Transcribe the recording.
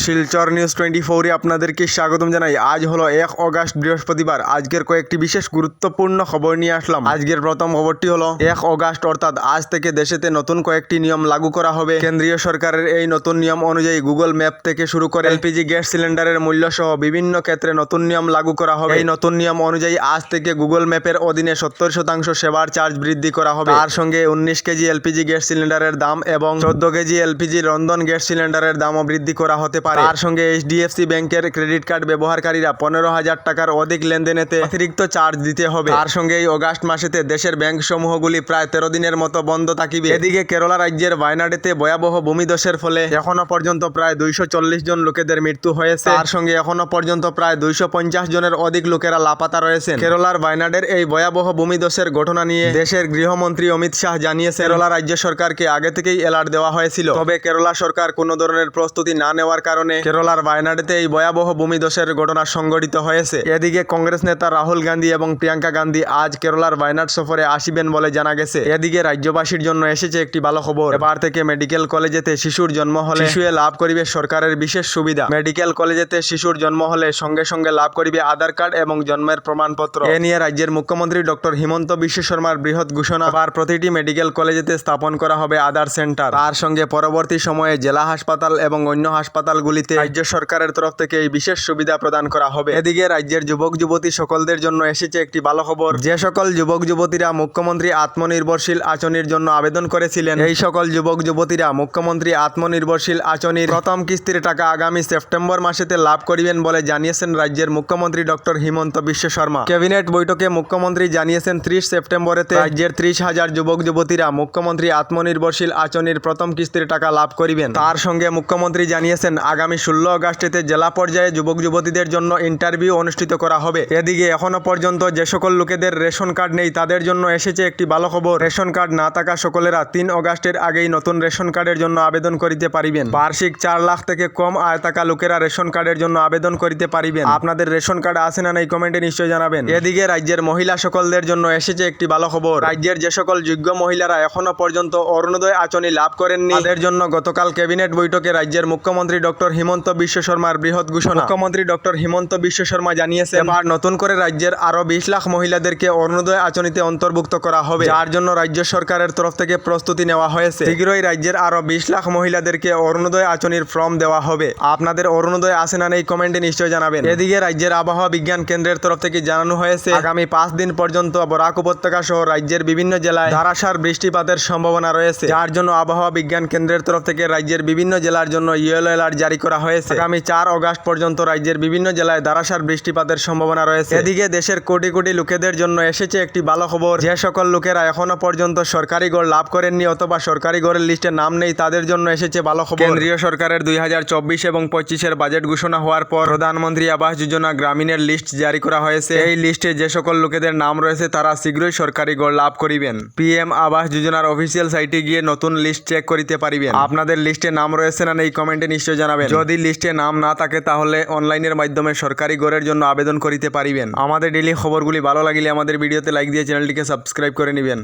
Silchar news 24-এ আপনাদেরকে স্বাগতম জানাই। আজ হলো 1 অগাস্ট বৃহস্পতিবার। আজকের কয়েকটি বিশেষ গুরুত্বপূর্ণ খবর নিয়ে আসলাম। আজকের প্রথম খবরটি হলো 1 অগাস্ট অর্থাৎ আজ থেকে দেশেতে নতুন কয়েকটি নিয়ম লাগু করা হবে। কেন্দ্রীয় সরকারের এই নতুন নিয়ম অনুযায়ী গুগল ম্যাপ থেকে শুরু করে এলপিজি গ্যাস সিলিন্ডারের মূল্য সহ বিভিন্ন ক্ষেত্রে নতুন নিয়ম লাগু করা হবে। এই নতুন নিয়ম অনুযায়ী আজ থেকে গুগল ম্যাপের অধীনে 70% সেবার চার্জ বৃদ্ধি করা হবে। তার সঙ্গে 19 কেজি এলপিজি গ্যাস সিলিন্ডারের দাম এবং 14 কেজি এলপিজি রন্ধন গ্যাস সিলিন্ডারের দামও বৃদ্ধি করা হতে পারে। তার সঙ্গে এইচডিএফসি ব্যাংকের ক্রেডিট কার্ড ব্যবহারকারীরা 15,000 টাকার অধিক লেনদেনেতে অতিরিক্ত চার্জ দিতে হবে। তার সঙ্গে এই অগাস্ট মাসেতে দেশের ব্যাংক সমূহগুলি প্রায় 13 দিনের মতো বন্ধ থাকিবে। এদিকে কেরালা রাজ্যের ওয়ায়নাডেতে ভয়াবহ ভূমিধসের ফলে এখনো পর্যন্ত প্রায় 240 জন লোকেদের মৃত্যু হয়েছে। তার সঙ্গে এখনো পর্যন্ত প্রায় 250 জনের অধিক লোকেরা লাপাতা রয়েছেন। কেরালার ওয়ায়নাডের এই ভয়াবহ ভূমিধসের ঘটনা নিয়ে দেশের গৃহমন্ত্রী অমিত শাহ জানিয়েছে কেরালা রাজ্য সরকারকে আগে থেকেই অ্যালার্ট দেওয়া হয়েছিল। তবে কেরালা সরকার কোনো ধরনের প্রস্তুতি না নেওয়ার কারণে কেরালার ওয়ায়নাডেতে এই ভয়াবহ ভূমিধসের ঘটনা সংঘটিত হয়েছে। এদিকে কংগ্রেস নেতা রাহুল গান্ধী এবং প্রিয়াঙ্কা গান্ধী আজ কেরালার ওয়ায়নাড সফরে আসিবেন বলে জানা গেছে। এদিকে রাজ্যবাসীর জন্য এসেছে একটি ভালো খবর। এবার থেকে মেডিকেল কলেজেতে শিশুর জন্ম হলে শিশুয়ে লাভ করিবে সরকারের বিশেষ সুবিধা। মেডিকেল কলেজেতে শিশুর জন্ম হলে সঙ্গে সঙ্গে লাভ করিবে আধার কার্ড এবং জন্মের প্রমাণপত্র। এ নিয়ে রাজ্যের মুখ্যমন্ত্রী ডক্টর হিমন্ত বিশ্ব শর্মার বৃহৎ ঘোষণা। এবার প্রতিটি মেডিকেল কলেজেতে স্থাপন করা হবে আধার সেন্টার। তার সঙ্গে পরবর্তী সময়ে জেলা হাসপাতাল এবং অন্য হাসপাতালগুলিতে রাজ্য সরকারের তরফ থেকে এই বিশেষ সুবিধা প্রদান করা হবে। এদিকে রাজ্যের যুবক যুবতী সকলদের জন্য এসেছে একটি ভালো খবর। যে সকল যুবক যুবতীরা মুখ্যমন্ত্রী আত্মনির্ভরশীল আঁচনির জন্য আবেদন করেছিলেন, এই সকল যুবক যুবতীরা মুখ্যমন্ত্রী আত্মনির্ভরশীল আঁচনির প্রথম কিস্তির টাকা আগামী সেপ্টেম্বর মাসেতে লাভ করিবেন বলে জানিয়েছেন রাজ্যের মুখ্যমন্ত্রী ডক্টর হিমন্ত বিশ্ব শর্মা। ক্যাবিনেট বৈঠকে মুখ্যমন্ত্রী জানিয়েছেন 30 সেপ্টেম্বরেতে রাজ্যের 30,000 যুবক যুবতীরা মুখ্যমন্ত্রী আত্মনির্ভরশীল আঁচনির প্রথম কিস্তির টাকা লাভ করিবেন। তার সঙ্গে মুখ্যমন্ত্রী জানিয়েছেন আগামী 16 অগাস্টেতে জেলা পর্যায়ে যুবক যুবতীদের জন্য ইন্টারভিউ অনুষ্ঠিত করা হবে। এদিকে এখনো পর্যন্ত যে সকল লোকেদের রেশন কার্ড নেই তাদের জন্য এসেছে একটি ভালো খবর। রেশন কার্ড না থাকা সকলেরা 3 অগাস্টের আগেই নতুন রেশন কার্ডের জন্য আবেদন করিতে পারিবেন। বার্ষিক 4 লাখ থেকে কম আয় থাকা লোকেরা রেশন কার্ডের জন্য আবেদন করিতে পারিবেন। আপনাদের রেশন কার্ড আছে না নাই কমেন্টে নিশ্চয়ই জানাবেন। এদিকে রাজ্যের মহিলা সকলদের জন্য এসেছে একটি ভালো খবর। রাজ্যের যে সকল যোগ্য মহিলারা এখনো পর্যন্ত অরুণোদয় আঁচনি লাভ করেননি তাদের জন্য গতকাল ক্যাবিনেট বৈঠকে রাজ্যের মুখ্যমন্ত্রী ডক্টর হিমন্ত বিশ্ব শর্মার বৃহৎ ঘোষণা। মুখ্যমন্ত্রী ডক্টর হিমন্ত বিশ্ব শর্মা জানিয়েছে এবার নতুন করে রাজ্যের আরো 20 লাখ মহিলাদেরকে অরুণোদয় আঁচনিতে অন্তর্ভুক্ত করা হবে, যার জন্য রাজ্য সরকারের তরফ থেকে প্রস্তুতি নেওয়া হয়েছে। শীঘ্রই রাজ্যের আরো 20 লাখ মহিলাদেরকে অরুণোদয় আঁচনির ফর্ম দেওয়া হবে। আপনাদের অরুণোদয় আছে না নেই কমেন্টে নিশ্চয়ই জানাবেন। এদিকে রাজ্যের আবহাওয়া বিজ্ঞান কেন্দ্রের তরফ থেকে জানানো হয়েছে আগামী 5 দিন পর্যন্ত বরাক উপত্যকা সহ রাজ্যের বিভিন্ন জেলায় ধারাসার বৃষ্টিপাতের সম্ভাবনা রয়েছে, যার জন্য আবহাওয়া বিজ্ঞান কেন্দ্রের তরফ থেকে রাজ্যের বিভিন্ন জেলার জন্য ইয়েলো অ্যালার্ট জারি করা হয়েছে। আগামী 4 অগাস্ট পর্যন্ত রাজ্যের বিভিন্ন জেলায় ধারাসার বৃষ্টিপাতের সম্ভাবনা রয়েছে। এদিকে দেশের কোটি কোটি লোকেদের জন্য এসেছে একটি ভালো খবর। যে সকল লোকেরা এখনো পর্যন্ত সরকারি ঘর লাভ করেননি অথবা সরকারি ঘরের লিস্টে নাম নেই তাদের জন্য এসেছে ভালো খবর। কেন্দ্রীয় সরকারের 2024 এবং 25-এর বাজেট ঘোষণা হওয়ার পর প্রধানমন্ত্রী আবাস যোজনা গ্রামীণের লিস্ট জারি করা হয়েছে। এই লিস্টে যে সকল লোকেদের নাম রয়েছে তারা শীঘ্রই সরকারি ঘর লাভ করিবেন। পিএম আবাস যোজনার অফিসিয়াল সাইটে গিয়ে নতুন লিস্ট চেক করিতে পারিবেন। আপনাদের লিস্টে নাম রয়েছে না এই কমেন্টে নিশ্চয় জানাবেন। যদি লিস্টে নাম না থাকে তাহলে অনলাইনের মাধ্যমে সরকারি ঘরের জন্য আবেদন করিতে পারিবেন। আমাদের ডেইলি খবরগুলি ভালো লাগলে আমাদের ভিডিওতে লাইক দিয়ে চ্যানেলটিকে সাবস্ক্রাইব করে নেবেন।